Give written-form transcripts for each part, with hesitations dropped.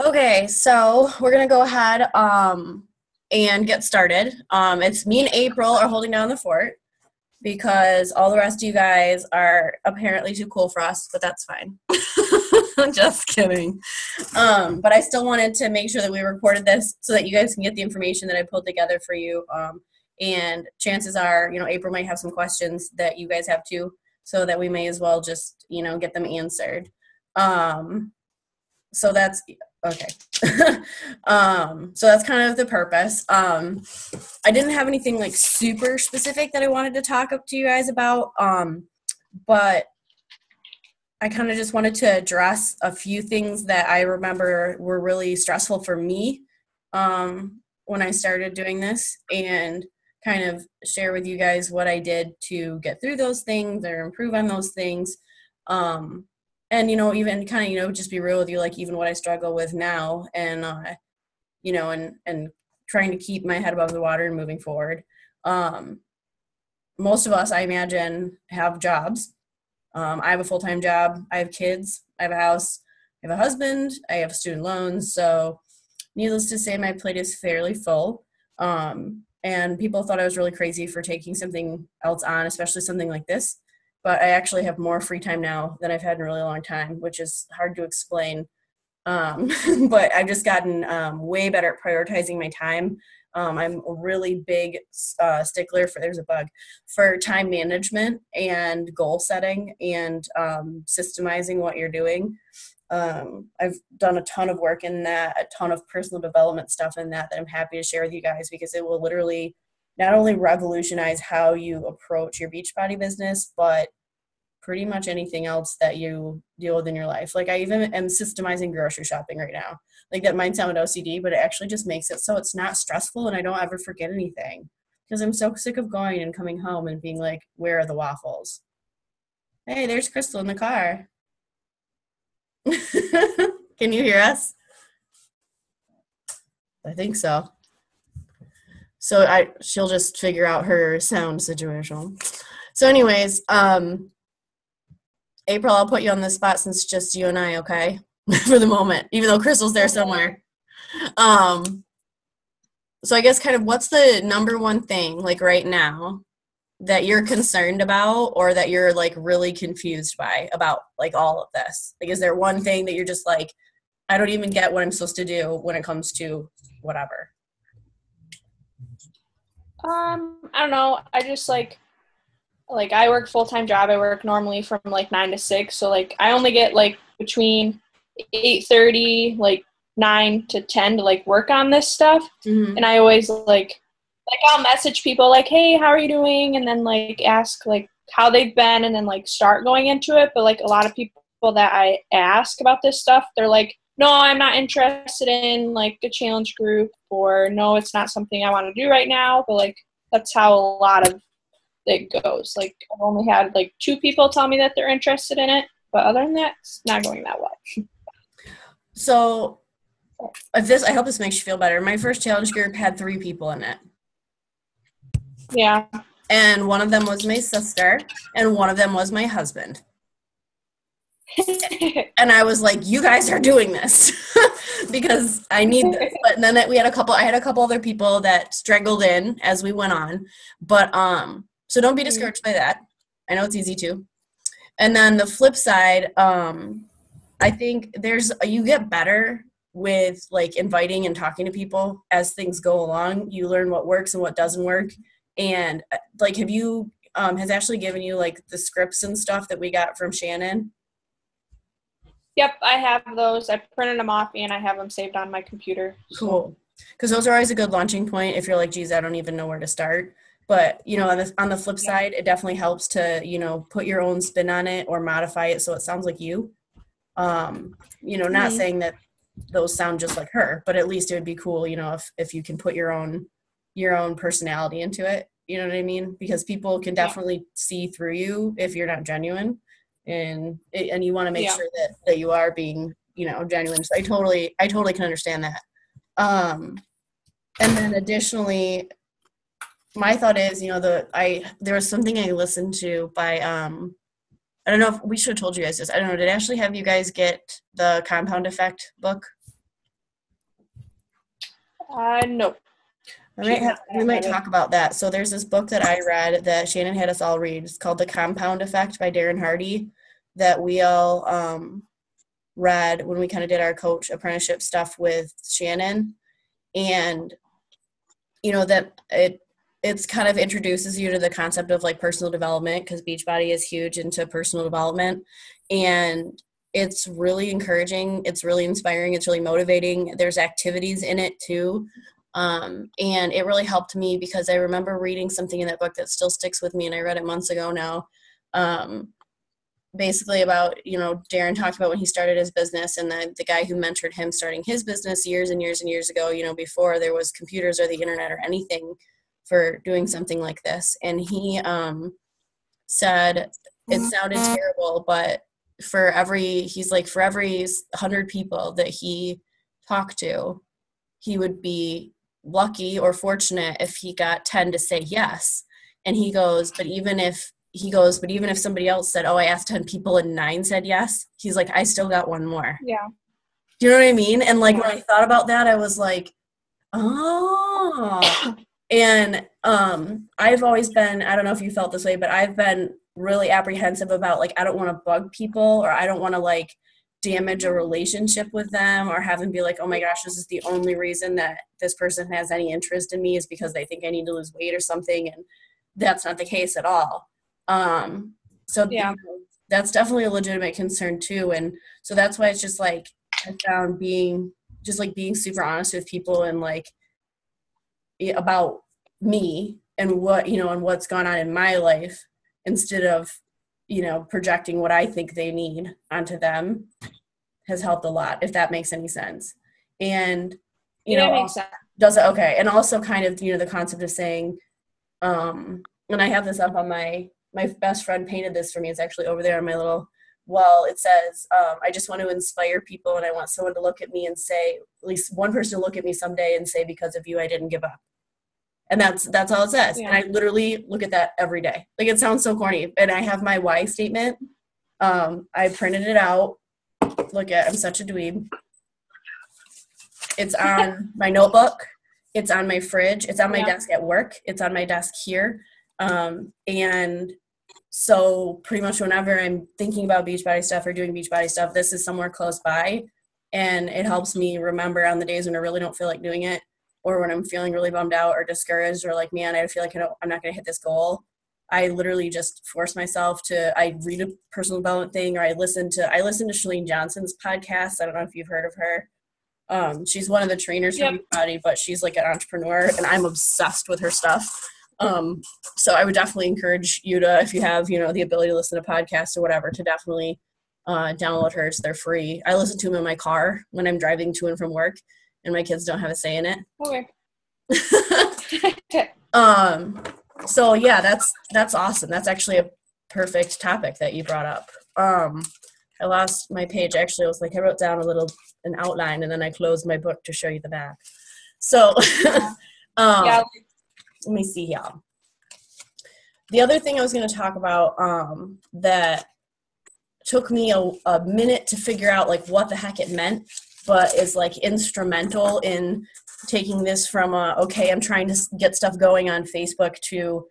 Okay, so we're gonna go ahead and get started. It's me and April are holding down the fort because all the rest of you guys are apparently too cool for us, but that's fine. Just kidding. But I still wanted to make sure that we recorded this so that you guys can get the information that I pulled together for you. And chances are, April might have some questions that you guys have too, so that we may as well just, get them answered. So that's okay. So that's kind of the purpose. I didn't have anything like super specific that I wanted to talk up to you guys about, but I kind of just wanted to address a few things that I remember were really stressful for me when I started doing this, and kind of share with you guys what I did to get through those things or improve on those things. And even kind of just be real with you, like even what I struggle with now, and and trying to keep my head above the water and moving forward. Most of us, I imagine, have jobs. I have a full-time job, I have kids, I have a house, I have a husband, I have student loans. So needless to say, my plate is fairly full. And people thought I was really crazy for taking something else on, especially something like this. But I actually have more free time now than I've had in a really long time, which is hard to explain. But I've just gotten way better at prioritizing my time. I'm a really big stickler there's a bug, for time management and goal setting and systemizing what you're doing. I've done a ton of work in that, a ton of personal development stuff in that I'm happy to share with you guys, because it will literally not only revolutionize how you approach your Beachbody business, but pretty much anything else that you deal with in your life. Like, I even am systemizing grocery shopping right now. Like, that might sound OCD, but it actually just makes it so it's not stressful and I don't ever forget anything, because I'm so sick of going and coming home and being like, where are the waffles? Hey, there's Crystal in the car. Can you hear us? I think so. So she'll just figure out her sound situation. So anyways, April, I'll put you on the spot since it's just you and I, okay? For the moment, even though Crystal's there somewhere. So I guess kind of what's the number one thing, like right now, that you're concerned about, or that you're like really confused by about like all of this? Like, is there one thing that you're just like, I don't even get what I'm supposed to do when it comes to whatever? I don't know. I just like I work full-time job. I work normally from like 9 to 6. So like I only get like between 8:30, like 9 to 10 to like work on this stuff. Mm-hmm. And I always like I'll message people like, "Hey, how are you doing?" and then like ask like how they've been, and then like start going into it. But like a lot of people that I ask about this stuff, they're like, "No, I'm not interested in like a challenge group," or "No, it's not something I want to do right now." But like that's how a lot of it goes. Like I've only had like 2 people tell me that they're interested in it, but other than that, it's not going that well. So I hope this makes you feel better. My first challenge group had 3 people in it. Yeah. And one of them was my sister, and one of them was my husband. And I was like, you guys are doing this because I need this. But then I had a couple other people that straggled in as we went on. But so don't be discouraged by that. I know it's easy to. And then the flip side, I think you get better with like inviting and talking to people as things go along. You learn what works and what doesn't work. And like, has Ashley given you like the scripts and stuff that we got from Shannon? Yep, I have those. I printed them off and I have them saved on my computer. Cool. Because those are always a good launching point if you're like, geez, I don't even know where to start. But, on the flip side, it definitely helps to, put your own spin on it or modify it so it sounds like you. Not saying that those sound just like her, but at least it would be cool, if you can put your own personality into it. You know what I mean? Because people can definitely see through you if you're not genuine. And you want to make sure that you are being, genuine. So I totally can understand that. And then additionally, my thought is, there was something I listened to by, I don't know if we should have told you guys this. I don't know. Did Ashley have you guys get the Compound Effect book? Nope. We might talk about that. So there's this book that I read that Shannon had us all read. It's called The Compound Effect by Darren Hardy, that we all read when we kind of did our coach apprenticeship stuff with Shannon. And, you know, that it's kind of introduces you to the concept of like personal development, because Beachbody is huge into personal development. And it's really encouraging. It's really inspiring. It's really motivating. There's activities in it too. And it really helped me because I remember reading something in that book that still sticks with me, and I read it months ago now. Basically about, you know, Darren talked about when he started his business, and the guy who mentored him starting his business years and years and years ago, you know, before there was computers or the internet or anything for doing something like this. And he said it sounded terrible, but for every 100 people that he talked to, he would be lucky or fortunate if he got 10 to say yes. And he goes, but even if somebody else said, oh, I asked 10 people and 9 said yes, he's like, I still got one more. Yeah. Do you know what I mean? And like, when I thought about that, I was like, oh. And I've always been, I don't know if you felt this way, but I've been really apprehensive about, like, I don't want to bug people, or I don't want to like damage a relationship with them, or have them be like, oh my gosh, this is the only reason that this person has any interest in me is because they think I need to lose weight or something. And that's not the case at all. So yeah, that's definitely a legitimate concern too. And so that's why it's just like, I found being super honest with people and like about me and what, you know, and what's gone on in my life, instead of, you know, projecting what I think they need onto them, has helped a lot, if that makes any sense. And, you know, makes sense. Does it? Okay. And also kind of, you know, the concept of saying, and I have this up on my best friend painted this for me. It's actually over there on my little wall. It says, I just want to inspire people, and I want someone to look at me and say, at least one person to look at me someday and say, because of you, I didn't give up. And that's all it says. Yeah. And I literally look at that every day. Like, it sounds so corny. And I have my why statement. I printed it out. Look at, I'm such a dweeb. It's on my notebook. It's on my fridge. It's on my desk at work. It's on my desk here. And so pretty much whenever I'm thinking about Beachbody stuff or doing Beachbody stuff, this is somewhere close by. And it helps me remember on the days when I really don't feel like doing it, or when I'm feeling really bummed out or discouraged, or like, man, I feel like I'm not going to hit this goal. I literally just force myself to, I read a personal development thing, or I listen to Chalene Johnson's podcast. I don't know if you've heard of her. She's one of the trainers for Beachbody, but she's like an entrepreneur, and I'm obsessed with her stuff. So I would definitely encourage you to, if you have, you know, the ability to listen to podcasts or whatever, to definitely download hers. They're free. I listen to them in my car when I'm driving to and from work, and my kids don't have a say in it. Okay. So yeah, that's awesome. That's actually a perfect topic that you brought up. I lost my page. Actually, I was like, I wrote down an outline, and then I closed my book to show you the back. So, let me see here. The other thing I was going to talk about that took me a minute to figure out like what the heck it meant, but is like instrumental in taking this from okay, I'm trying to get stuff going on Facebook, to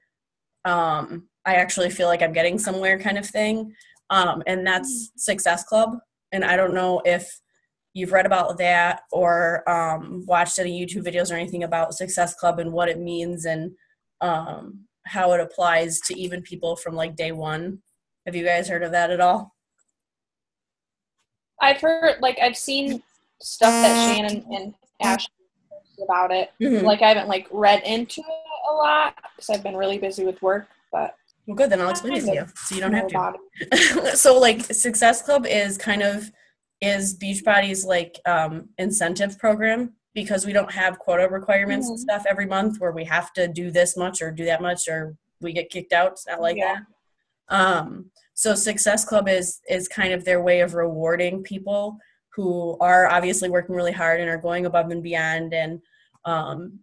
I actually feel like I'm getting somewhere kind of thing. And that's Success Club. And I don't know if you've read about that or watched any YouTube videos or anything about Success Club and what it means, and how it applies to even people from like day one. Have you guys heard of that at all? I've heard, like, I've seen stuff that Shannon and Ashley posted about it. Mm-hmm. Like, I haven't like read into it a lot because I've been really busy with work, but well, good, then I'll explain it to you so you don't have to. So like Success Club is Beachbody's like incentive program, because we don't have quota requirements and stuff every month where we have to do this much or do that much or we get kicked out. It's not like that. So Success Club is kind of their way of rewarding people who are obviously working really hard and are going above and beyond, and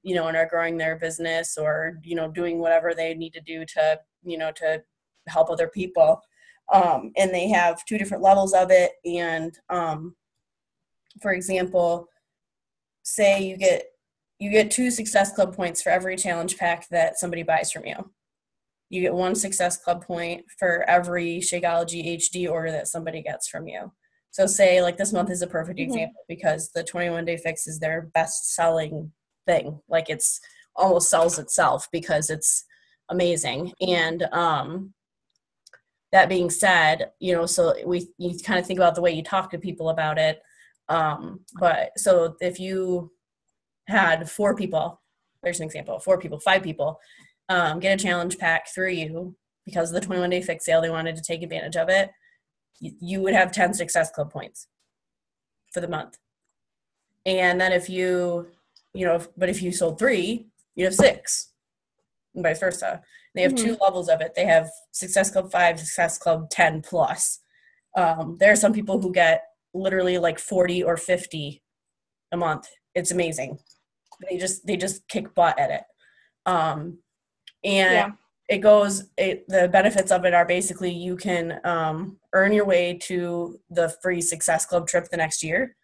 you know, and are growing their business, or, you know, doing whatever they need to do to, you know, to help other people. And they have 2 different levels of it. And for example, say you get you get 2 Success Club points for every challenge pack that somebody buys from you. You get 1 Success Club point for every Shakeology HD order that somebody gets from you. So say like this month is a perfect example because the 21 Day Fix is their best selling thing. Like it's almost sells itself because it's amazing. And that being said, so you kind of think about the way you talk to people about it. But so if you had 4 people, there's an example, 4 people, 5 people, get a challenge pack through you because of the 21 Day Fix sale, they wanted to take advantage of it. You would have 10 Success Club points for the month. And then if you sold 3, you have 6 and vice versa. They have 2 levels of it. They have Success Club 5, Success Club 10 plus. There are some people who get literally like 40 or 50 a month. It's amazing. They just kick butt at it. The benefits of it are basically you can earn your way to the free Success Club trip the next year.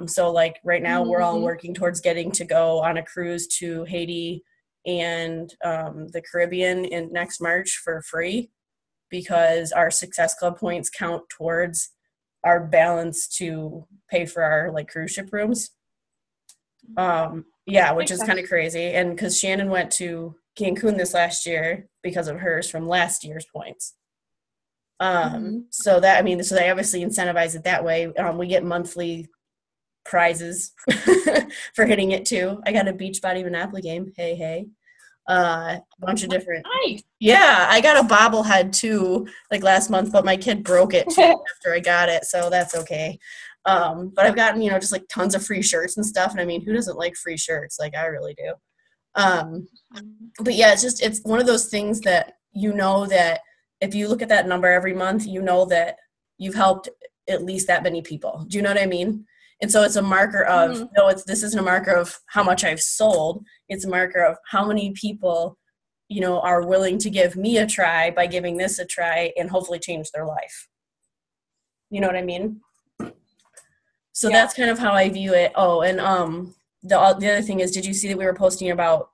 So like right now we're all working towards getting to go on a cruise to Haiti and the Caribbean in next March for free because our Success Club points count towards our balance to pay for our like cruise ship rooms. Which is kind of crazy. And because Shannon went to Cancun this last year because of hers from last year's points. So they obviously incentivize it that way. We get monthly prizes for hitting it too. I got a Beachbody Monopoly game. Hey. A bunch of different. Nice. Yeah, I got a bobblehead too, like last month, but my kid broke it too after I got it, so that's okay. But I've gotten, just like tons of free shirts and stuff. And I mean, who doesn't like free shirts? Like I really do. But yeah, it's one of those things that, that if you look at that number every month, that you've helped at least that many people. Do you know what I mean? And so it's a marker of, this isn't a marker of how much I've sold. It's a marker of how many people, are willing to give me a try by giving this a try and hopefully change their life. You know what I mean? So that's kind of how I view it. Oh, and the other thing is, did you see that we were posting about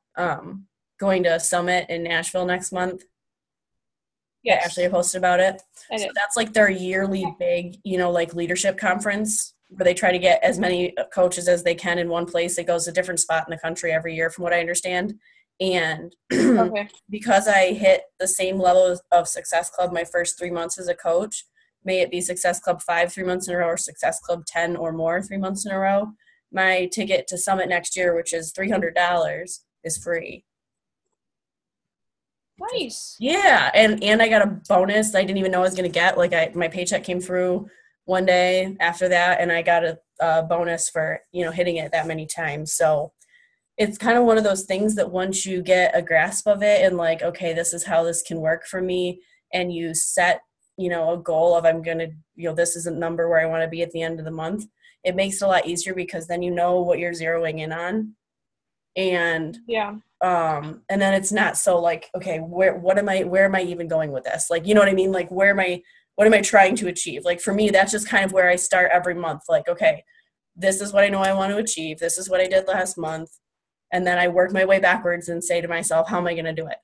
going to a summit in Nashville next month? Yes. Ashley posted about it. I did. So that's like their yearly big, like leadership conference where they try to get as many coaches as they can in one place. It goes to a different spot in the country every year from what I understand. And because I hit the same level of Success Club my first 3 months as a coach, may it be Success Club 5 3 months in a row or Success Club 10 or more 3 months in a row, my ticket to Summit next year, which is $300, is free. Nice. Yeah, and I got a bonus I didn't even know I was going to get. Like my paycheck came through one day after that, and I got a bonus for, hitting it that many times. So it's kind of one of those things that once you get a grasp of it and like, okay, this is how this can work for me, and you set, a goal of I'm going to, this is a number where I want to be at the end of the month, it makes it a lot easier because then you know what you're zeroing in on. And and then it's not so like, okay, where am I even going with this? Like, you know what I mean? Like, what am I trying to achieve? Like for me, that's just kind of where I start every month. Like, okay, this is what I know I want to achieve. This is what I did last month. And then I work my way backwards and say to myself, how am I going to do it?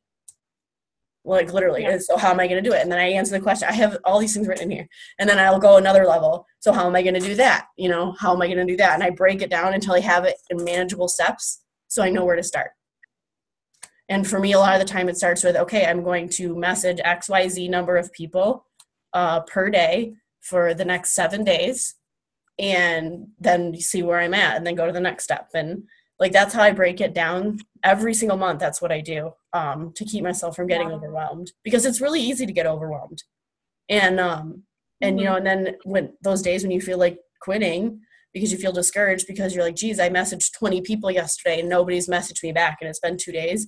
Like literally. Yeah. So how am I going to do it? And then I answer the question. I have all these things written in here. And then I'll go another level. So how am I going to do that? How am I going to do that? And I break it down until I have it in manageable steps so I know where to start. And for me, a lot of the time it starts with, okay, I'm going to message XYZ number of people per day for the next 7 days, and then see where I'm at and then go to the next step. And like, that's how I break it down every single month. That's what I do to keep myself from getting overwhelmed, because it's really easy to get overwhelmed. And and then when those days when you feel like quitting because you feel discouraged because you're like, geez, I messaged 20 people yesterday and nobody's messaged me back and it's been 2 days.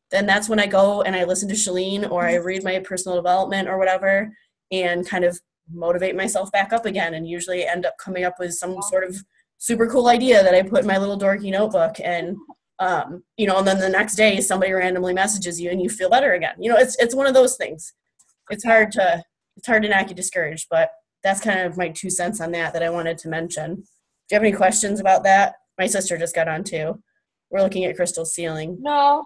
Then that's when I go and I listen to Shalene or I read my personal development or whatever and kind of motivate myself back up again, and usually end up coming up with some sort of super cool idea that I put in my little dorky notebook, and and then the next day somebody randomly messages you and you feel better again. It's one of those things. It's hard to not get discouraged, but that's kind of my 2 cents on that I wanted to mention. Do you have any questions about that? My sister just got on too. We're looking at Crystal Ceiling. No.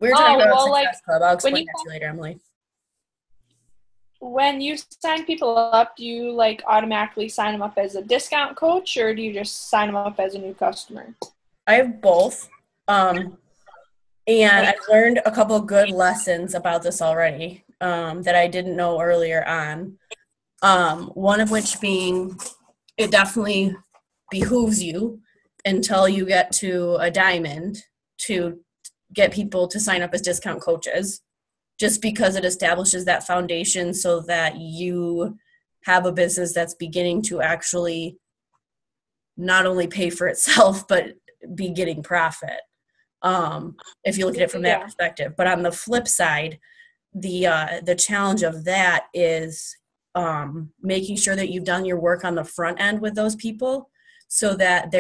We were talking about well, Success Club. I'll when explain you that to you later, Emily. when you sign people up, do you like automatically sign them up as a discount coach, or do you just sign them up as a new customer? I have both. And I've learned a couple of good lessons about this already that I didn't know earlier on. One of which being it definitely behooves you until you get to a diamond to get people to sign up as discount coaches, just because it establishes that foundation so that you have a business that's beginning to actually not only pay for itself, but be getting profit. If you look at it from that perspective. But on the flip side, the challenge of that is making sure that you've done your work on the front end with those people, so that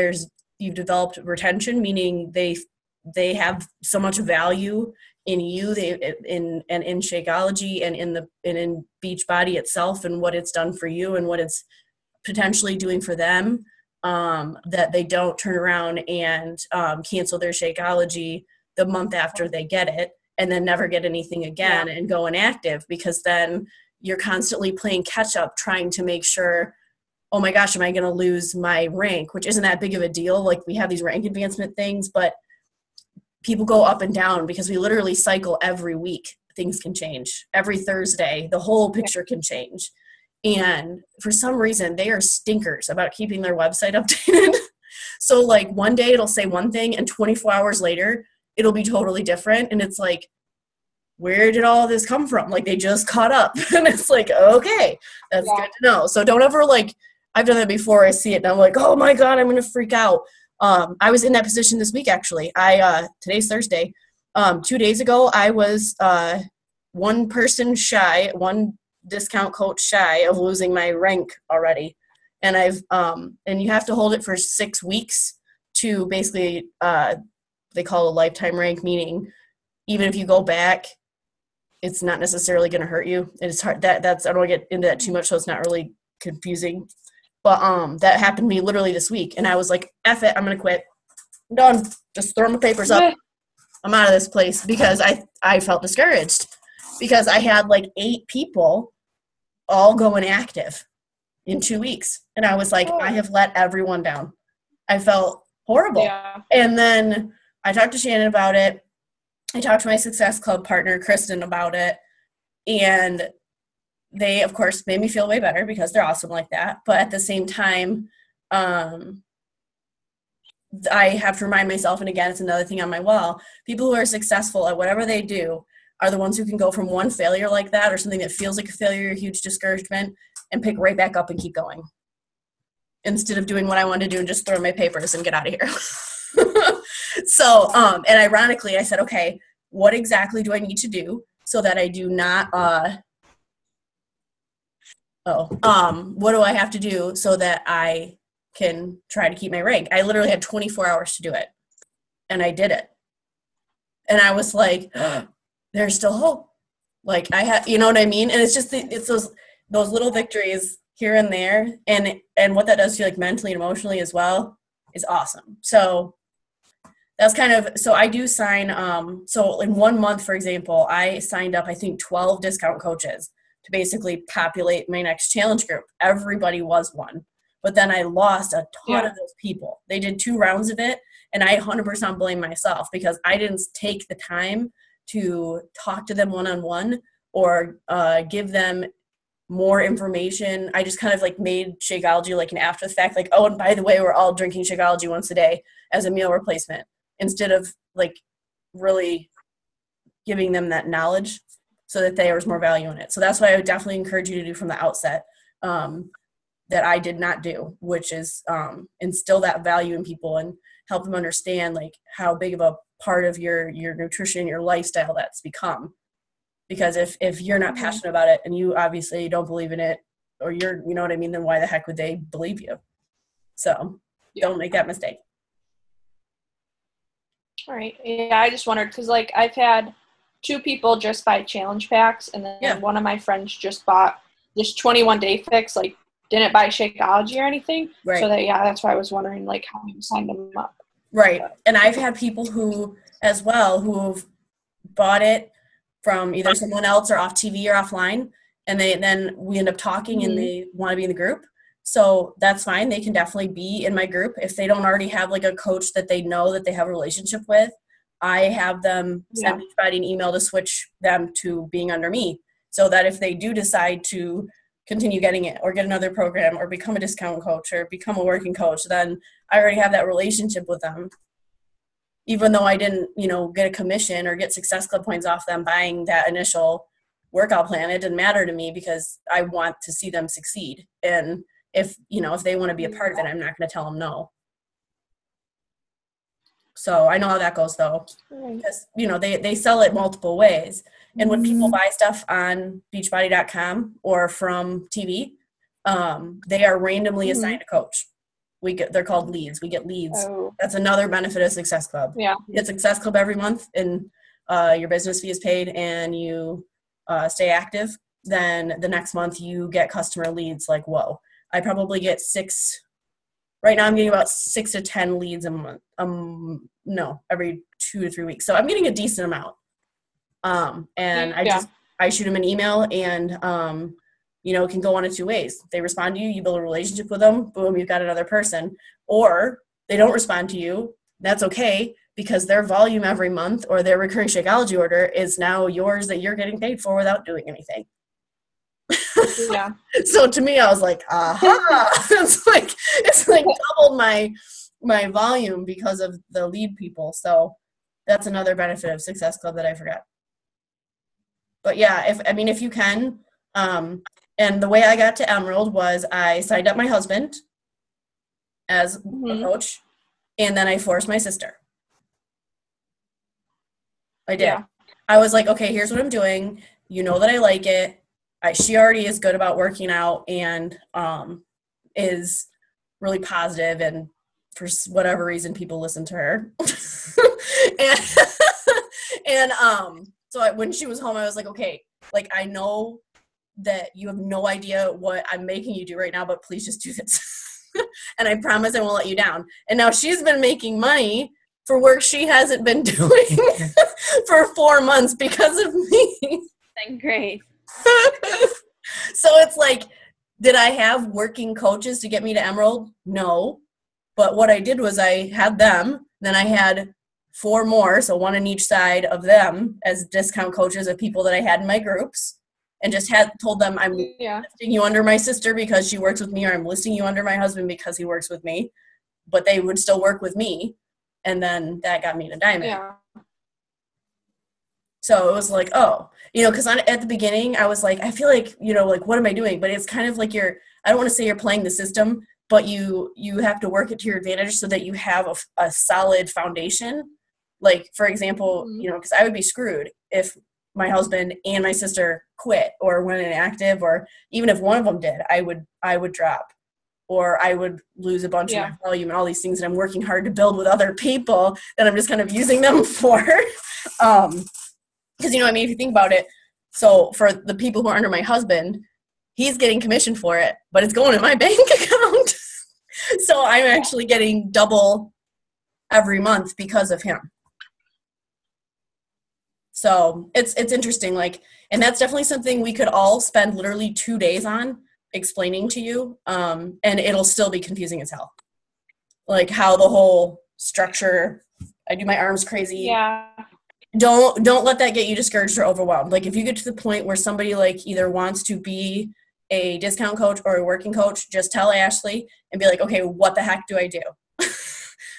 you've developed retention, meaning they have so much value in you, in Shakeology and in Beachbody itself and what it's done for you and what it's potentially doing for them, that they don't turn around and cancel their Shakeology the month after they get it and then never get anything again and go inactive, because then you're constantly playing catch up, trying to make sure, oh my gosh, am I going to lose my rank, which isn't that big of a deal. Like, we have these rank advancement things, but people go up and down because we literally cycle every week. Things can change. Every Thursday, the whole picture can change. And for some reason, they are stinkers about keeping their website updated. So like one day it'll say one thing and 24 hours later, it'll be totally different. And it's like, where did all this come from? Like, they just caught up. And it's like, okay, that's good to know. So don't ever I've done that before. I see it and I'm like, oh my God, I'm going to freak out. I was in that position this week, actually. Today's Thursday. 2 days ago, I was one discount coach shy of losing my rank already. And and you have to hold it for 6 weeks to basically, they call a lifetime rank, meaning even if you go back, it's not necessarily going to hurt you. And it's hard. I don't want to get into that too much, so it's not really confusing. But that happened to me literally this week, and I was like, F it, I'm going to quit. I'm done. Just throw my papers up. I'm out of this place, because I felt discouraged, because I had like 8 people all go inactive in 2 weeks. And I was like, I have let everyone down. I felt horrible. Yeah. And then I talked to Shannon about it. I talked to my Success Club partner, Kristen, about it. And they, of course, made me feel way better, because they're awesome like that. But at the same time, I have to remind myself, and again, it's another thing on my wall, people who are successful at whatever they do are the ones who can go from one failure like that, or something that feels like a failure, a huge discouragement, and pick right back up and keep going, instead of doing what I wanted to do and just throw my papers and get out of here. So, and ironically, I said, okay, what exactly do I need to do so that I do not, what do I have to do so that I can try to keep my rank? I literally had 24 hours to do it, and I did it. And I was like, there's still hope. Like, I have, you know what I mean? And it's just, it's those little victories here and there. And what that does to you, like, mentally and emotionally as well, is awesome. So that's kind of, so I do sign, so in 1 month, for example, I signed up, I think 12 discount coaches to basically populate my next challenge group. Everybody was one. But then I lost a ton of those people. They did 2 rounds of it, and I 100% blame myself, because I didn't take the time to talk to them one-on-one or give them more information. I just kind of like made Shakeology like an after the fact, like, oh, and by the way, we're all drinking Shakeology once a day as a meal replacement, instead of like really giving them that knowledge so that there was more value in it. So that's what I would definitely encourage you to do from the outset, that I did not do, which is instill that value in people and help them understand like how big of a part of your nutrition, your lifestyle that's become. Because if you're not passionate about it, and you obviously don't believe in it, or you know what I mean, then why the heck would they believe you? So don't make that mistake. All right. Yeah, I just wondered, because like I've had 2 people just buy challenge packs, and then one of my friends just bought this 21-day fix, like didn't buy Shakeology or anything. Right. So that's why I was wondering like how you signed them up. Right. And I've had people who, as well, who've bought it from either someone else or off TV or offline, and then we end up talking and they want to be in the group. So that's fine. They can definitely be in my group. If they don't already have like a coach that they know that they have a relationship with, I have them send Beachbody an email to switch them to being under me, so that if they do decide to continue getting it or get another program or become a discount coach or become a working coach, then I already have that relationship with them. Even though I didn't, get a commission or get Success Club points off them buying that initial workout plan, it didn't matter to me because I want to see them succeed. And if they want to be a part of it, I'm not going to tell them no. So I know how that goes though, because, they sell it multiple ways. And when people buy stuff on beachbody.com or from TV, they are randomly assigned a coach. They're called leads. We get leads. Oh. That's another benefit of Success Club. Yeah. You get Success Club every month and your business fee is paid and you stay active. Then the next month you get customer leads. Like, whoa, I probably get 6. Right now I'm getting about 6 to 10 leads a month. Every 2 to 3 weeks. So I'm getting a decent amount. And I shoot them an email and, it can go one of 2 ways. They respond to you, you build a relationship with them, boom, you've got another person. Or they don't respond to you. That's okay, because their volume every month or their recurring Shakeology order is now yours that you're getting paid for without doing anything. Yeah. So to me, I was like, aha. it's like doubled my volume because of the lead people. So that's another benefit of Success Club that I forgot. But yeah, if you can, and the way I got to Emerald was I signed up my husband as a coach, and then I forced my sister. I did. Yeah. I was like, okay, here's what I'm doing. You know that I like it. She already is good about working out and is really positive, and for whatever reason, people listen to her. and so when she was home, I was like, okay, like I know that you have no idea what I'm making you do right now, but please just do this. And I promise I won't let you down. And now she's been making money for work she hasn't been doing for 4 months because of me. That's great. So it's like, did I have working coaches to get me to Emerald? No. But what I did was I had them, then I had 4 more, so 1 on each side of them as discount coaches of people that I had in my groups. And just told them I'm listing you under my sister because she works with me, or I'm listing you under my husband because he works with me. But they would still work with me. And then that got me to Diamond. Yeah. So it was like, oh, because at the beginning I was like, I feel like, like, what am I doing? But it's kind of like I don't want to say you're playing the system, but you have to work it to your advantage so that you have a solid foundation. Like, for example, because I would be screwed if my husband and my sister quit or went inactive, or even if one of them did, I would drop, or I would lose a bunch of my volume and all these things that I'm working hard to build with other people that I'm just kind of using them for. Because, if you think about it, so for the people who are under my husband, he's getting commission for it, but it's going in my bank account. So I'm actually getting double every month because of him. So it's interesting, and that's definitely something we could all spend literally 2 days on explaining to you, and it'll still be confusing as hell. Like how the whole structure, I do my arms crazy. Yeah. Don't let that get you discouraged or overwhelmed. Like if you get to the point where somebody either wants to be a discount coach or a working coach, just tell Ashley and be like, okay, what the heck do I do?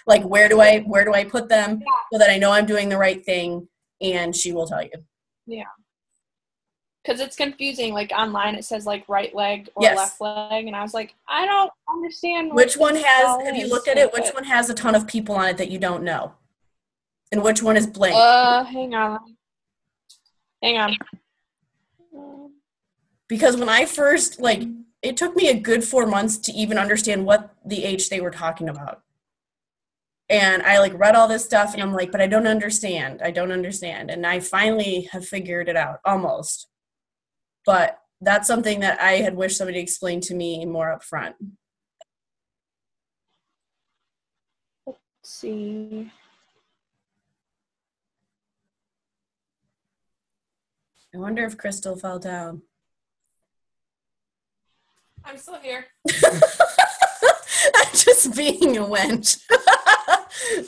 Like where do I put them so that I know I'm doing the right thing? And she will tell you. Yeah. Because it's confusing. Like online it says like right leg or left leg. And I was like, I don't understand. Which one has, have you looked at it? Which one has a ton of people on it that you don't know? And which one is blank? Hang on. Because when I first, it took me a good 4 months to even understand what the H they were talking about. And I read all this stuff and I'm like, but I don't understand. And I finally have figured it out, almost. But that's something that I had wished somebody explained to me more up front. see. I wonder if Crystal fell down. I'm still here. I'm just being a wench.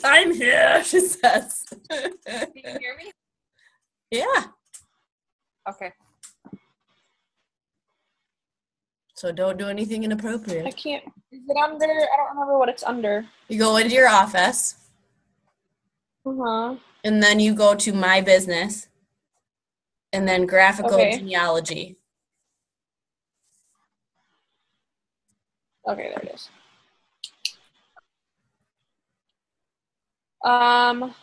I'm here, she says. Can you hear me? Yeah. Okay. So don't do anything I inappropriate. can't. Is it under? I don't remember what it's under. You go into your office, Uh-huh. and then you go to My Business, and then Graphical Okay. Genealogy. Okay, there it is.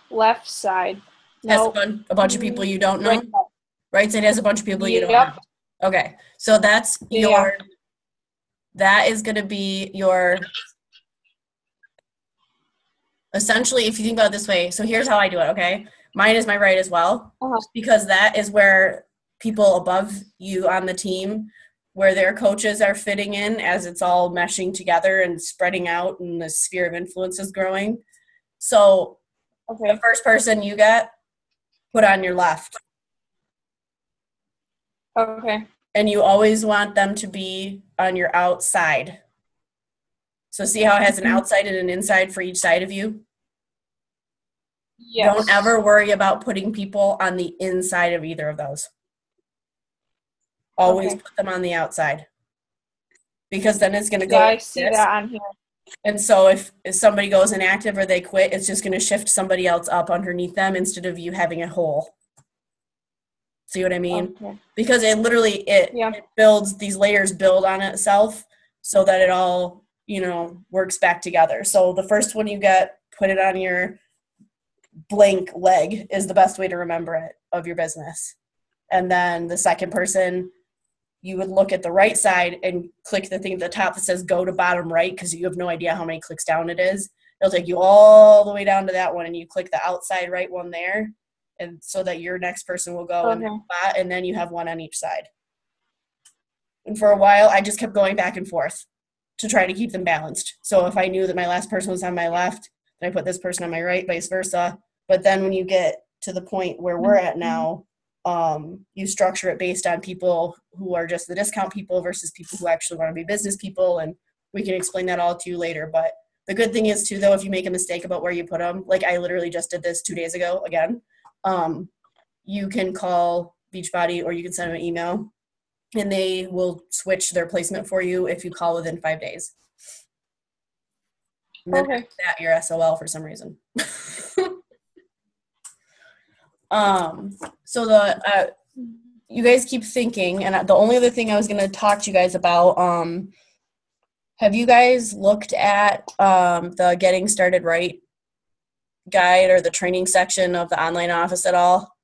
Left side. Has Nope. a bunch of people you don't know. Right side. Right side has a bunch of people you don't Yep. know. Okay, so that's Yeah. that is going to be your, essentially, if you think about it this way, so here's how I do it, okay? Mine is my right as well, Uh-huh. because that is where people above you on the team, where their coaches are fitting in as it's all meshing together and spreading out and the sphere of influence is growing. So Okay. the first person you get, put on your left. Okay. And you always want them to be on your outside. So see how it has an outside and an inside for each side of you? Yes. Don't ever worry about putting people on the inside of either of those. Always Okay. put them on the outside. Because then it's going to go Yeah, I like see this. that on here. And so if somebody goes inactive or they quit, it's just going to shift somebody else up underneath them instead of you having a hole. See what I mean? Okay. Because it literally, it builds, these layers build on itself so that it all, works back together. So the first one you get, put it on your blank leg is the best way to remember it of your business. And then the second person, you would look at the right side and click the thing at the top that says go to bottom right, because you have no idea how many clicks down it is. It'll take you all the way down to that one, and you click the outside right one there, and so that your next person will go in that spot, and then you have one on each side. And for a while, I just kept going back and forth to try to keep them balanced. So if I knew that my last person was on my left, then I put this person on my right, vice versa. But then when you get to the point where we're at now, you structure it based on people who are just the discount people versus people who actually want to be business people, and we can explain that all to you later. But the good thing is too, though, if you make a mistake about where you put them, like I literally just did this 2 days ago again, you can call Beachbody or you can send them an email and they will switch their placement for you if you call within 5 days. And then after that, you're SOL for some reason. So you guys keep thinking, and the only other thing I was going to talk to you guys about, have you guys looked at the Getting Started Right guide or the training section of the online office at all?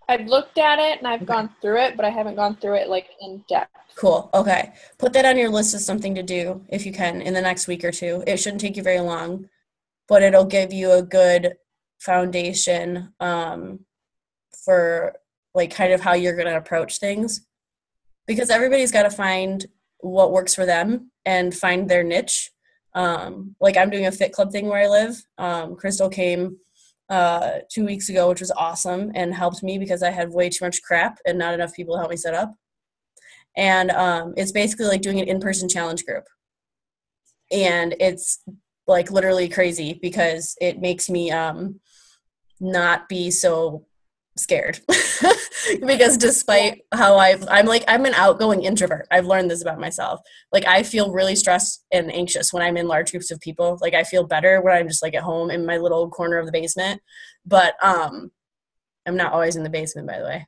I've looked at it and I've gone through it, but I haven't gone through it like in depth. Cool. Okay. Put that on your list as something to do if you can in the next week or two. It shouldn't take you very long, but it'll give you a good foundation for like kind of how you're going to approach things, because everybody's got to find what works for them and find their niche. Like I'm doing a fit club thing where I live. Crystal came 2 weeks ago, which was awesome and helped me because I had way too much crap and not enough people to help me set up. And it's basically like doing an in-person challenge group. And it's like literally crazy because it makes me not be so scared. Because despite how I'm an outgoing introvert. I've learned this about myself. Like I feel really stressed and anxious when I'm in large groups of people. Like I feel better when I'm just like at home in my little corner of the basement. But I'm not always in the basement, by the way.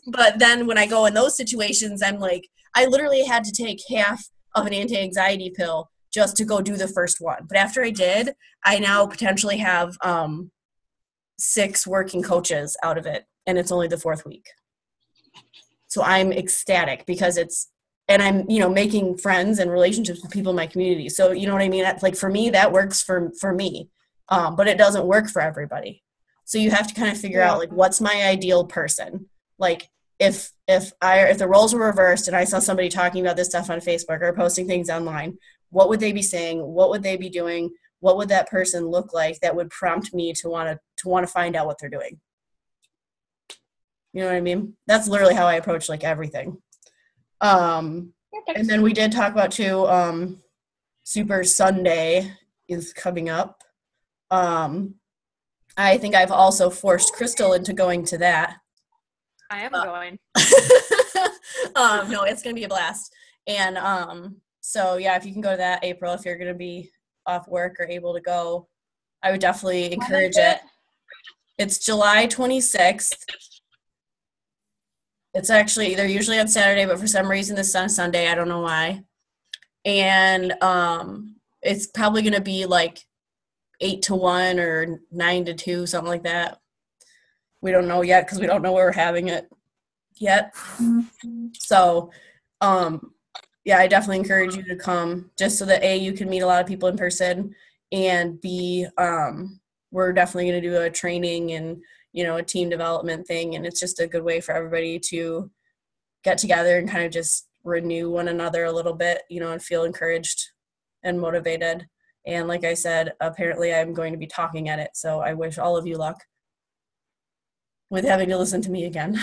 but then when I go in those situations, I'm like, I literally had to take half of an anti-anxiety pill just to go do the first one. But after I did, I now potentially have 6 working coaches out of it, and it's only the 4th week. So I'm ecstatic because and I'm, making friends and relationships with people in my community. So, you know what I mean? Like for me, that works for me, but it doesn't work for everybody. So you have to kind of figure out like, what's my ideal person? Like if the roles were reversed and I saw somebody talking about this stuff on Facebook or posting things online, what would they be saying? What would they be doing? What would that person look like that would prompt me to want to find out what they're doing? You know what I mean? That's literally how I approach like everything. And then we did talk about too, Super Sunday is coming up. I think I've also forced Crystal into going to that. I am going. No, it's gonna be a blast. And so yeah, if you can go to that, April, if you're gonna be off work or able to go, I would definitely encourage it. It's July 26th. It's actually, they're usually on Saturday, but for some reason this is on Sunday. I don't know why. And it's probably gonna be like 8 to 1 or 9 to 2, something like that. We don't know yet because we don't know where we're having it yet. So, yeah, I definitely encourage you to come just so that A, you can meet a lot of people in person, and B, we're definitely going to do a training and, a team development thing. And it's just a good way for everybody to get together and kind of just renew one another a little bit, and feel encouraged and motivated. And like I said, apparently I'm going to be talking at it. So I wish all of you luck with having to listen to me again.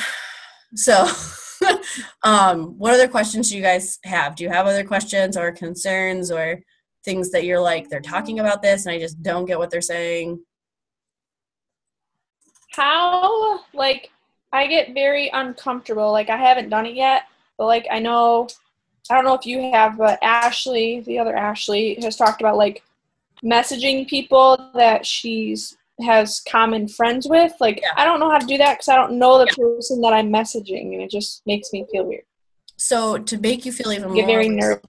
So, what other questions do you guys have? Do you have other questions or concerns or things that you're like, they're talking about this and I just don't get what they're saying? How, I get very uncomfortable. I haven't done it yet, but I don't know if you have, but Ashley, the other Ashley, has talked about messaging people that has common friends with. I don't know how to do that because I don't know the person that I'm messaging, and it just makes me feel weird. So to make you feel even more, get very nervous.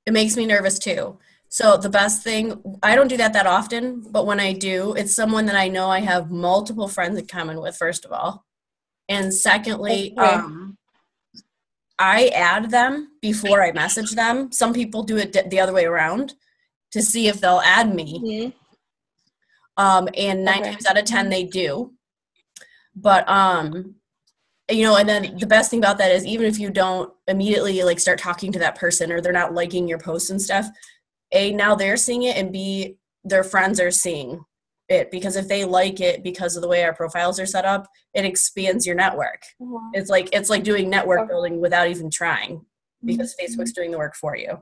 It makes me nervous too. So the best thing, I don't do that often, but when I do, it's someone that I know I have multiple friends in common with, first of all. And secondly, okay. I add them before I message them. Some people do it the other way around to see if they'll add me. Mm-hmm. And 9 times out of 10, they do. But, and then the best thing about that is even if you don't immediately start talking to that person or they're not liking your posts and stuff, A, now they're seeing it, and B, their friends are seeing it, because if they like it because of the way our profiles are set up, it expands your network. Mm-hmm. It's like doing network building without even trying, because Facebook's doing the work for you.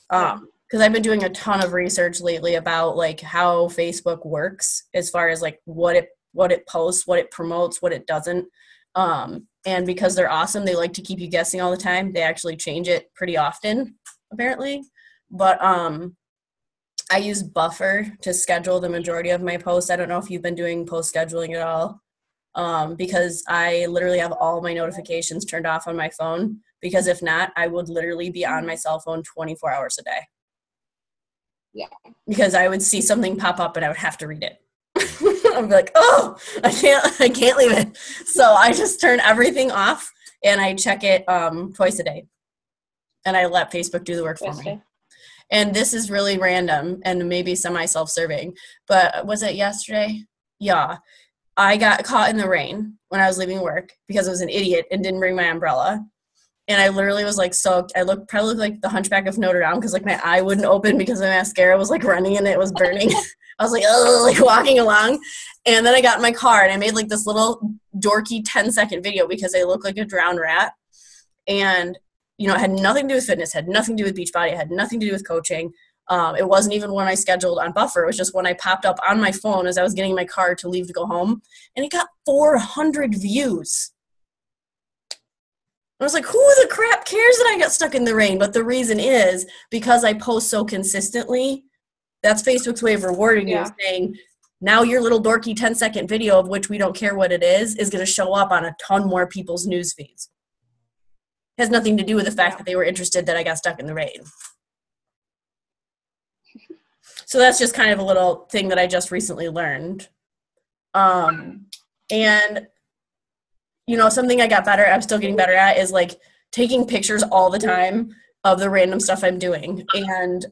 Because I've been doing a ton of research lately about how Facebook works as far as what it posts, what it promotes, what it doesn't. And because they're awesome, they like to keep you guessing all the time. They actually change it pretty often, apparently. But I use Buffer to schedule the majority of my posts. I don't know if you've been doing post scheduling at all, because I literally have all my notifications turned off on my phone, because if not, I would literally be on my cell phone 24 hours a day. Yeah. Because I would see something pop up and I would have to read it. I'd be like, oh, I can't leave it. So I just turn everything off and I check it twice a day. And I let Facebook do the work for me. And this is really random and maybe semi-self-serving, but was it yesterday? Yeah. I got caught in the rain when I was leaving work because I was an idiot and didn't bring my umbrella. And I literally was soaked. I probably looked like the Hunchback of Notre Dame because my eye wouldn't open because my mascara was running and it was burning. I was walking along. And then I got in my car and I made this little dorky 10-second video because I look like a drowned rat. And it had nothing to do with fitness, had nothing to do with Beachbody, it had nothing to do with coaching. It wasn't even one I scheduled on Buffer. It was just one I popped up on my phone as I was getting in my car to leave to go home. And it got 400 views. I was like, who the crap cares that I got stuck in the rain? But the reason is because I post so consistently, that's Facebook's way of rewarding you, saying, now your little dorky 10-second video, of which we don't care what it is going to show up on a ton more people's news feeds. Has nothing to do with the fact that they were interested that I got stuck in the rain. So that's just kind of a little thing that I just recently learned. And, something I got better, I'm still getting better at, is taking pictures all the time of the random stuff I'm doing and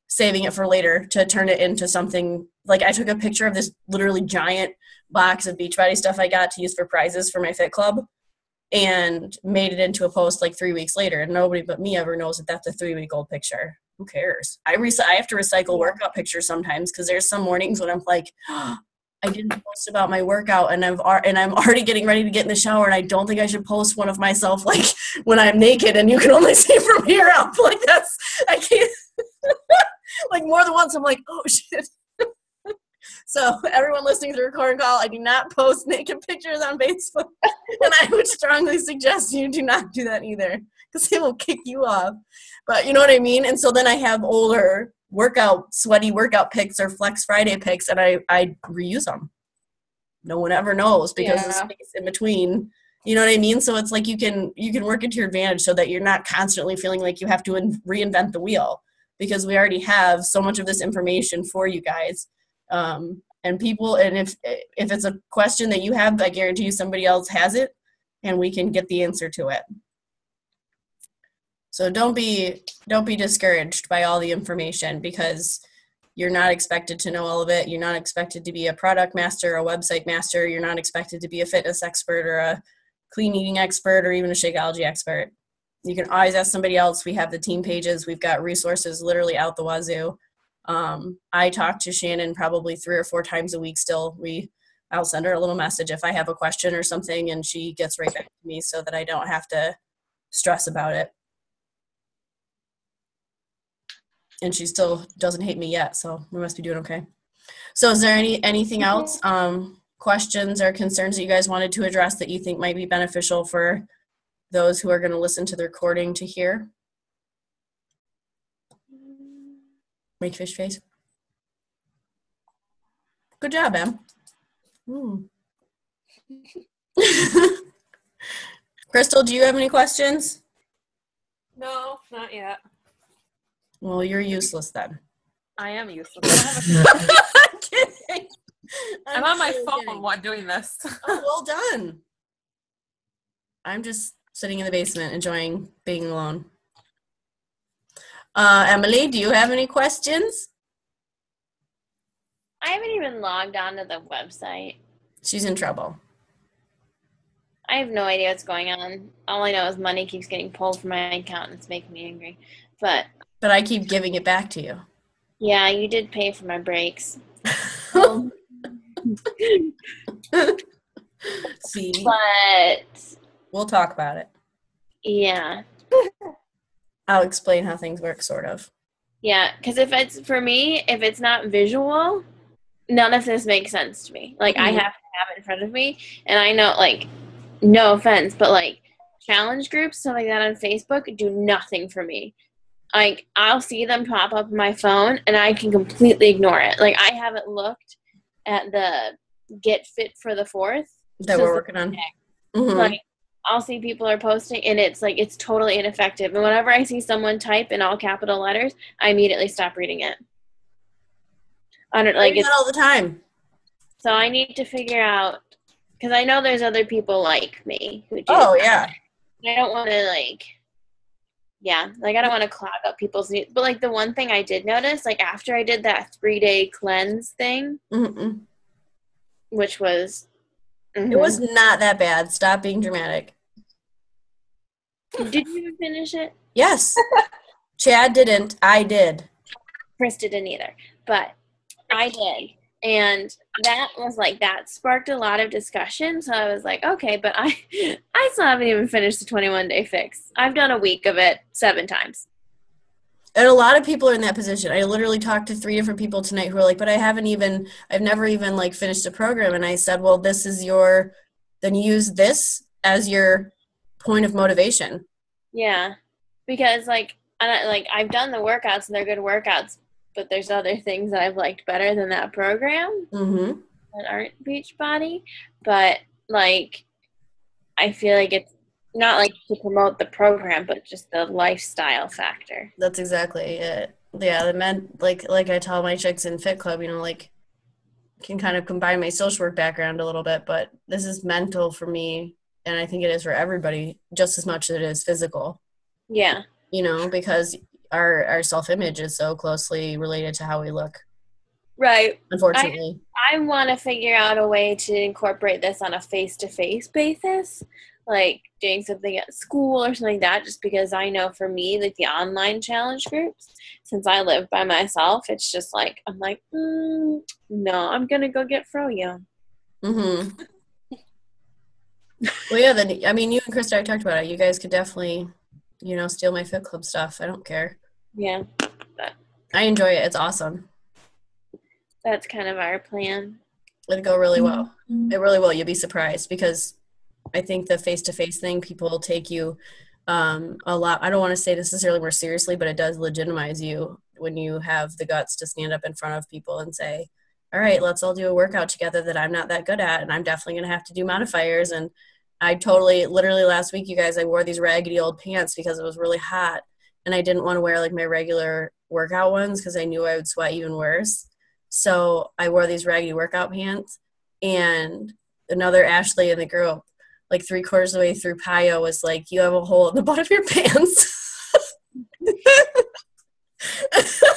saving it for later to turn it into something. I took a picture of this literally giant box of Beachbody stuff I got to use for prizes for my fit club and made it into a post like 3 weeks later. And nobody but me ever knows that that's a 3-week-old picture. Who cares? I have to recycle workout pictures sometimes because there's some mornings when I'm like, oh, I didn't post about my workout and I'm already getting ready to get in the shower and I don't think I should post one of myself like when I'm naked and you can only see from here up. Like I can't. Like more than once I'm like, oh shit. So everyone listening to the recording call, I do not post naked pictures on Facebook. And I would strongly suggest you do not do that either because they will kick you off. But you know what I mean? And so then I have older sweaty workout pics or Flex Friday pics and I reuse them. No one ever knows because the space in between, you know what I mean? So it's like you can work it to your advantage so that you're not constantly feeling like you have to reinvent the wheel because we already have so much of this information for you guys. And people, and if it's a question that you have, I guarantee you somebody else has it and we can get the answer to it. So don't be discouraged by all the information because you're not expected to know all of it. You're not expected to be a product master, a website master. You're not expected to be a fitness expert or a clean eating expert or even a Shakeology expert. You can always ask somebody else. We have the team pages. We've got resources literally out the wazoo. I talk to Shannon probably 3 or 4 times a week still. I'll send her a little message if I have a question or something and she gets right back to me so that I don't have to stress about it. And she still doesn't hate me yet, so we must be doing okay. So is there anything else, questions or concerns that you guys wanted to address that you think might be beneficial for those who are going to listen to the recording to hear? Make fish face. Good job, Em. Crystal, do you have any questions? No, not yet. Well, you're useless then. I am useless. I'm kidding. I'm on my phone while doing this. Oh, well done. I'm just sitting in the basement enjoying being alone. Emily, do you have any questions? I haven't even logged onto the website. She's in trouble. I have no idea what's going on. All I know is money keeps getting pulled from my account and it's making me angry. But I keep giving it back to you. Yeah, you did pay for my breaks. See? But we'll talk about it. Yeah. I'll explain how things work, sort of. Yeah, because if it's not visual, none of this makes sense to me. Like, I have to have it in front of me, and I know, like, no offense, but, like, challenge groups, stuff like that on Facebook do nothing for me. Like, I'll see them pop up on my phone, and I can completely ignore it. Like, I haven't looked at the Get Fit for the 4th. That we're working on. Mm-hmm. Like, I'll see people are posting, and it's, like, it's totally ineffective. And whenever I see someone type in all capital letters, I immediately stop reading it. I don't, like, I do that all the time. So I need to figure out, because I know there's other people like me who do. Oh, yeah. I don't want to, like, I don't want to clog up people's news. But, like, the one thing I did notice, like, after I did that 3-day cleanse thing, which was... It was not that bad. Stop being dramatic. Did you even finish it? Yes. Chad didn't. I did. Chris didn't either. But I did. And that was like, that sparked a lot of discussion. So I was like, okay, but I still haven't even finished the 21-day fix. I've done a week of it 7 times. And a lot of people are in that position. I literally talked to 3 different people tonight who are like, but I've never even like finished a program. And I said, well, then use this as your point of motivation. Yeah. Because I've done the workouts and they're good workouts, but there's other things that I've liked better than that program that aren't Beachbody. But like, I feel like it's not like to promote the program, but just the lifestyle factor. That's exactly it. Yeah, the men, like I tell my chicks in Fit Club, like, can kind of combine my social work background a little bit, but this is mental for me, and I think it is for everybody just as much as it is physical. Yeah. Because our self-image is so closely related to how we look. Right. unfortunately. I want to figure out a way to incorporate this on a face-to-face basis, like doing something at school or something like that, just because I know for me, like the online challenge groups, since I live by myself, it's just like, I'm like, no, I'm going to go get Froyo. Mm-hmm. Well, yeah, then, I mean, you and Krista, I talked about it. You guys could definitely, steal my Fit Club stuff. I don't care. Yeah. I enjoy it. It's awesome. That's kind of our plan. It'll go really well. It really will. You'll be surprised because I think the face-to-face thing, people take you a lot. I don't want to say necessarily more seriously, but it does legitimize you when you have the guts to stand up in front of people and say, all right, let's all do a workout together that I'm not that good at, and I'm definitely going to have to do modifiers. And I literally last week, you guys, I wore these raggedy old pants because it was really hot, and I didn't want to wear like my regular workout ones because I knew I would sweat even worse. So I wore these raggedy workout pants, and another Ashley in the group, like 3/4 of the way through Pio, was like, you have a hole in the butt of your pants.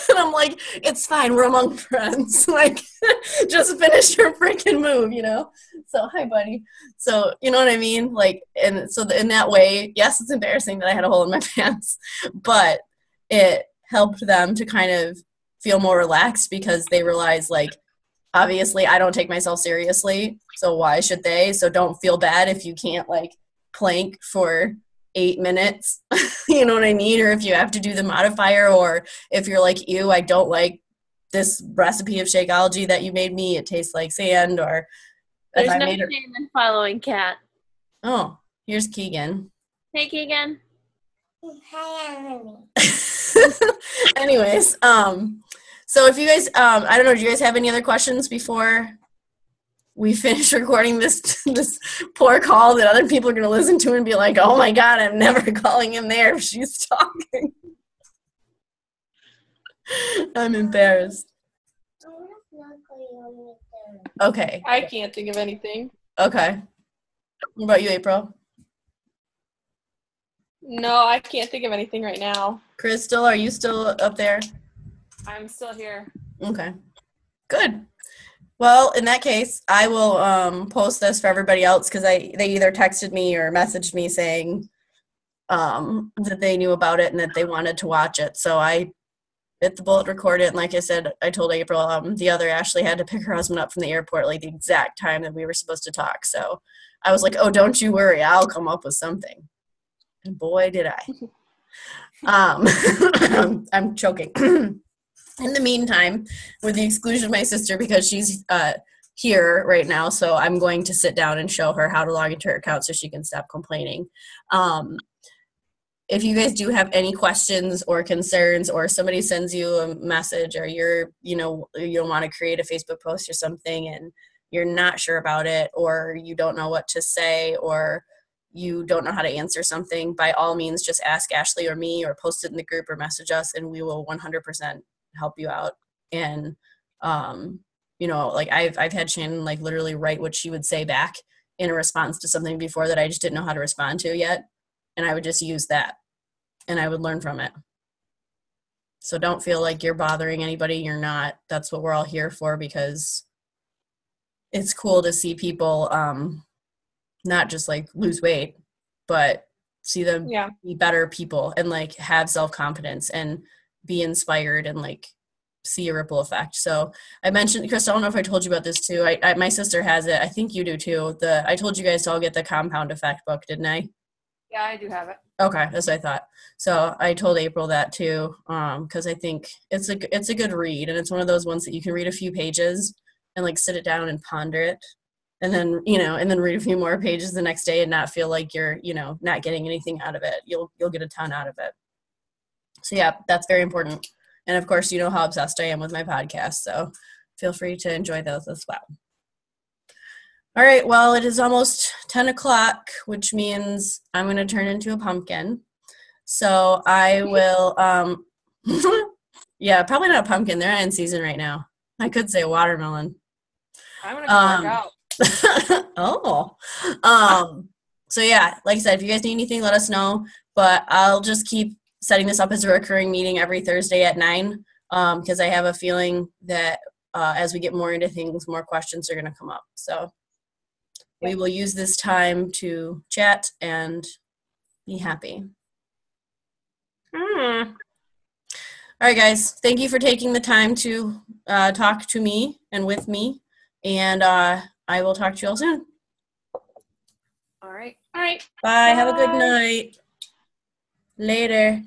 And I'm like, it's fine, we're among friends. Like, just finish your freaking move, So, hi, buddy. So, you know what I mean? Like, and so in that way, yes, it's embarrassing that I had a hole in my pants, but it helped them to kind of feel more relaxed because they realize, like, obviously I don't take myself seriously, so why should they? So don't feel bad if you can't, like, plank for 8 minutes, you know what I mean? Or if you have to do the modifier, or if you're like, ew, I don't like this recipe of Shakeology that you made me, it tastes like sand, or there's no shame in following Kat. Oh, here's Keegan. Hey, Keegan. Anyways, so if you guys, I don't know, do you guys have any other questions before we finish recording this poor call that other people are going to listen to and be like, oh my God, I'm never calling him there if she's talking. I'm embarrassed. Okay. I can't think of anything. Okay. What about you, April? No, I can't think of anything right now. Crystal, are you still up there? I'm still here. Okay. Good. Well, in that case, I will post this for everybody else because they either texted me or messaged me saying that they knew about it and that they wanted to watch it. So I bit the bullet, recorded it, and like I said, I told April the other Ashley had to pick her husband up from the airport like the exact time that we were supposed to talk. So I was like, oh, don't you worry, I'll come up with something. And boy, did I. I'm choking. In the meantime, with the exclusion of my sister, because she's here right now, so I'm going to sit down and show her how to log into her account so she can stop complaining. If you guys do have any questions or concerns, or somebody sends you a message, or you don't want to create a Facebook post or something and you're not sure about it, or you don't know what to say, or you don't know how to answer something, by all means, just ask Ashley or me, or post it in the group, or message us, and we will 100% help you out. And like I've had Shannon like literally write what she would say back in a response to something before that I just didn't know how to respond to yet, and I would just use that and I would learn from it. So don't feel like you're bothering anybody. You're not. That's what we're all here for, because it's cool to see people not just like lose weight, but see them be better people and like have self-confidence and be inspired and like see a ripple effect. So I mentioned, Chris, I don't know if I told you about this too. My sister has it. I think you do too. I told you guys to all get the compound effect book, didn't I? Yeah, I do have it. Okay, that's what I thought. So I told April that too, because I think it's a good read, and it's one of those ones that you can read a few pages and like sit it down and ponder it, and then read a few more pages the next day and not feel like you're not getting anything out of it. You'll get a ton out of it. So yeah, that's very important. And of course, you know how obsessed I am with my podcast, so feel free to enjoy those as well. All right, well, it is almost 10 o'clock, which means I'm going to turn into a pumpkin. So I will, yeah, probably not a pumpkin. They're not in season right now. I could say watermelon. I'm going to go work out. So yeah, like I said, if you guys need anything, let us know. But I'll just keep setting this up as a recurring meeting every Thursday at 9, because I have a feeling that as we get more into things, more questions are going to come up. So we will use this time to chat and be happy. All right, guys. Thank you for taking the time to talk to me and with me. And I will talk to you all soon. All right. All right. Bye. Have a good night. Later.